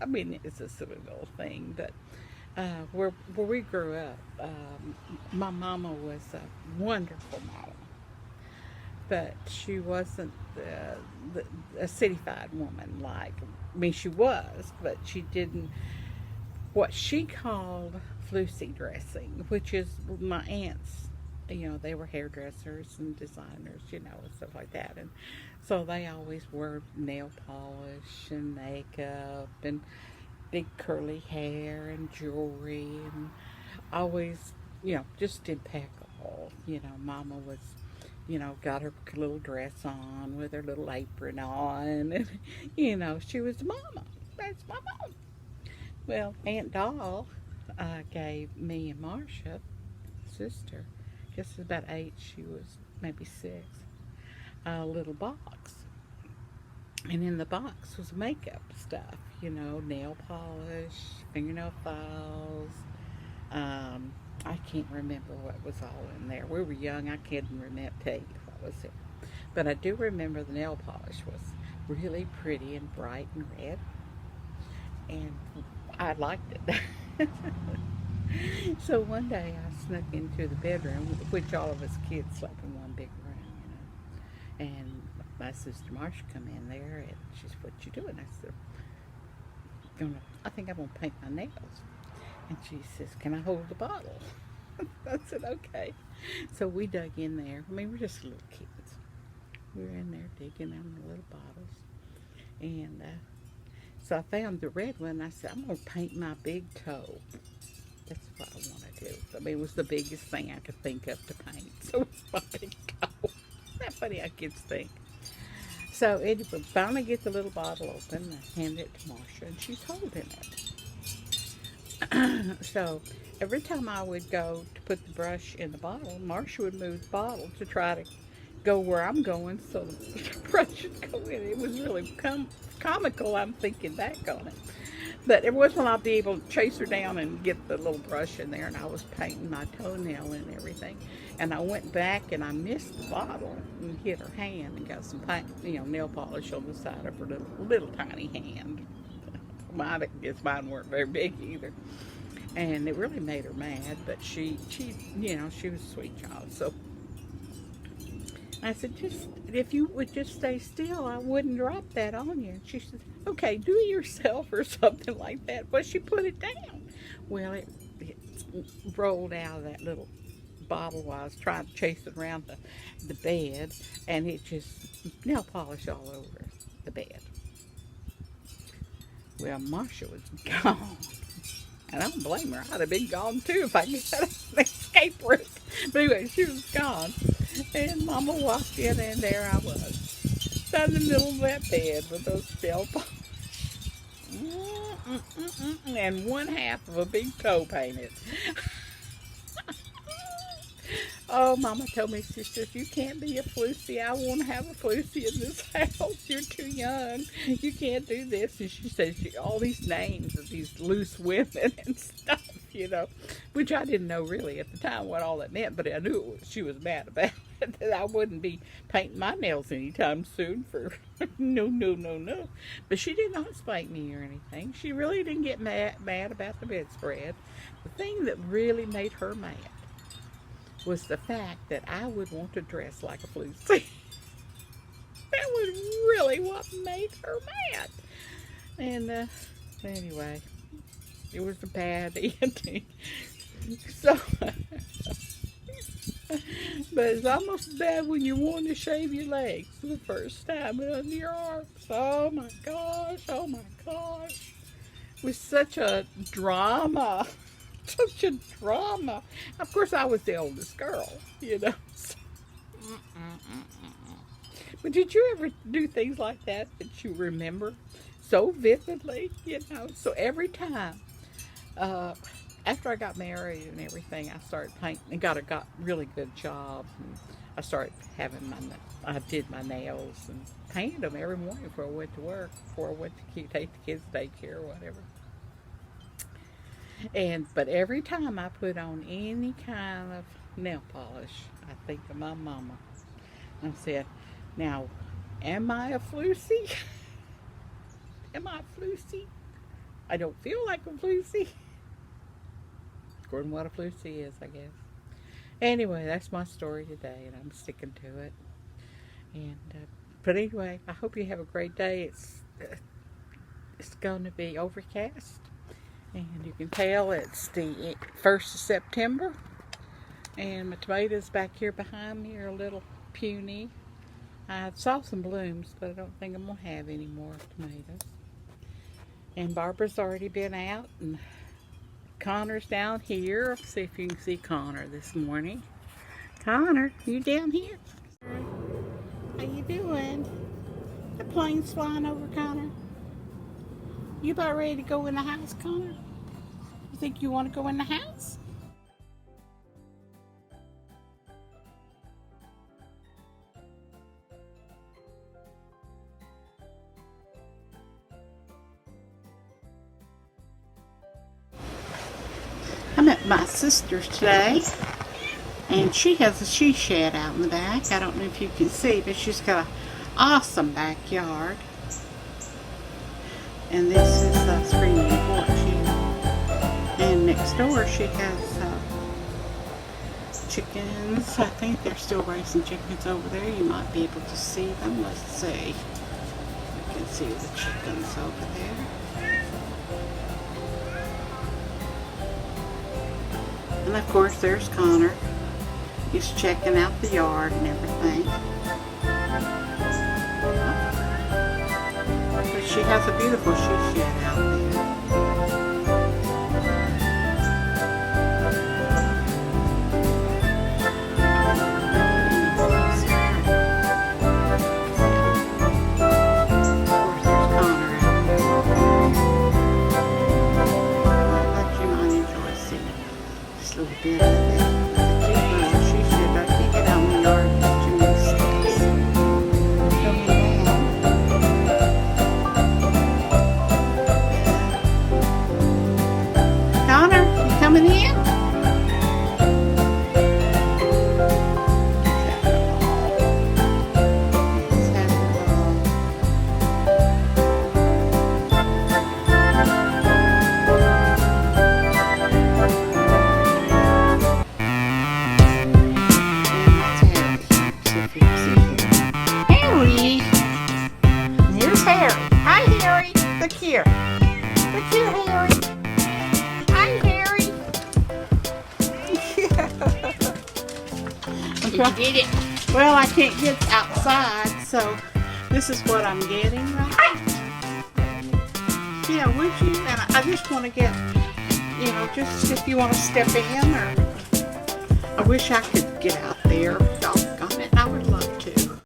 I mean, it's a silly little thing, but where we grew up, my mama was a wonderful mama, but she wasn't a cityfied woman like. I mean, she was, but she didn't what she called floosie dressing, which is my aunts. You know, they were hairdressers and designers, you know, and stuff like that. And so they always wore nail polish and makeup and big curly hair and jewelry and always, you know, just impeccable. You know, Mama was, you know, got her little dress on with her little apron on. And, you know, she was Mama. That's my mom. Well, Aunt Doll gave me and Marcia, sister, just about 8, she was maybe 6, a little box. And in the box was makeup stuff, you know, nail polish, fingernail files. I can't remember what was all in there. We were young. I couldn't remember tell you what was there. But I do remember the nail polish was really pretty and bright and red. And I liked it. So one day I snuck into the bedroom, which all of us kids slept in one big room, you know. And my sister Marcia come in there, and she said, "What you doing?" I said, I think I'm gonna paint my nails." And she says, "Can I hold the bottle?" I said, "Okay." So we dug in there. I mean, we're just little kids. We were in there digging in the little bottles, and so I found the red one. I said, "I'm gonna paint my big toe." That's what I want to do. I mean, it was the biggest thing I could think of to paint. So it's my big toe. Isn't that funny how kids think? So it would finally get the little bottle open and hand it to Marcia, and she's holding it. So every time I would go to put the brush in the bottle, Marcia would move the bottle to try to go where I'm going so the brush should go in. It was really comical. I'm thinking back on it. But every once in a while I'd be able to chase her down and get the little brush in there, and I was painting my toenail and everything. And I went back and I missed the bottle and hit her hand and got some paint, you know, nail polish on the side of her little tiny hand. I guess mine weren't very big either. And it really made her mad, but she, you know, she was a sweet child. So I said, just if you would just stay still, I wouldn't drop that on you. And she said, "Okay, do it yourself," or something like that. But she put it down. Well, it rolled out of that little bottle while I was trying to chase it around the bed, and it just nail polish all over the bed. Well, Marcia was gone. And I don't blame her. I'd have been gone too if I could had an escape route. But anyway, she was gone. And Mama walked in, and there I was, sat in the middle of that bed with those nail polish. And one half of a big toe painted. Oh, Mama told me, she says, "You can't be a floosie. I won't have a floosie in this house. You're too young. You can't do this." And she says all these names of these loose women and stuff, you know, which I didn't know really at the time what all that meant, but I knew she was mad about it, that I wouldn't be painting my nails anytime soon for no, no, no, no. But she did not spite me or anything. She really didn't get mad about the bedspread. The thing that really made her mad was the fact that I would want to dress like a floozy. That was really what made her mad. And anyway, it was a bad ending. So, but it's almost as bad when you want to shave your legs for the first time and under your arms. Oh my gosh! Oh my gosh! It was such a drama. Such a drama. Of course, I was the oldest girl, you know. But did you ever do things like that you remember so vividly? You know, so every time uh, after I got married and everything, I started painting and got really good job. And I started having I did my nails and painted them every morning before I went to work, before I went to take the kids to daycare or whatever. And but every time I put on any kind of nail polish, I think of my mama. I said, "Now, am I a floosie? Am I a floosie?" I don't feel like a floosie. According to what a floosie is, I guess. Anyway, that's my story today, and I'm sticking to it. And but anyway, I hope you have a great day. It's going to be overcast, and you can tell it's the 1st of September. And my tomatoes back here behind me are a little puny. I saw some blooms, but I don't think I'm going to have any more tomatoes. And Barbara's already been out, and Connor's down here. Let's see if you can see Connor this morning. Connor, you down here? How you doing? The plane's flying over, Connor. You about ready to go in the house, Connor? You think you want to go in the house? I'm at my sister's today, and she has a she shed out in the back. I don't know if you can see, but she's got an awesome backyard. And this is the screening porch here. And next door she has chickens. I think they're still raising chickens over there. You might be able to see them. Let's see. You can see the chickens over there. And of course there's Connor. He's checking out the yard and everything. But she has a beautiful she shed out there. Bit of it. She should. I can't get out in the yard. Too many sticks. Coming down. Connor, you coming in? Look here. Look here, Harry. Hi, Harry. You did it. Well, I can't get outside, so this is what I'm getting, right? Yeah, would you? And I just want to get, just if you want to step in, or I wish I could get out there.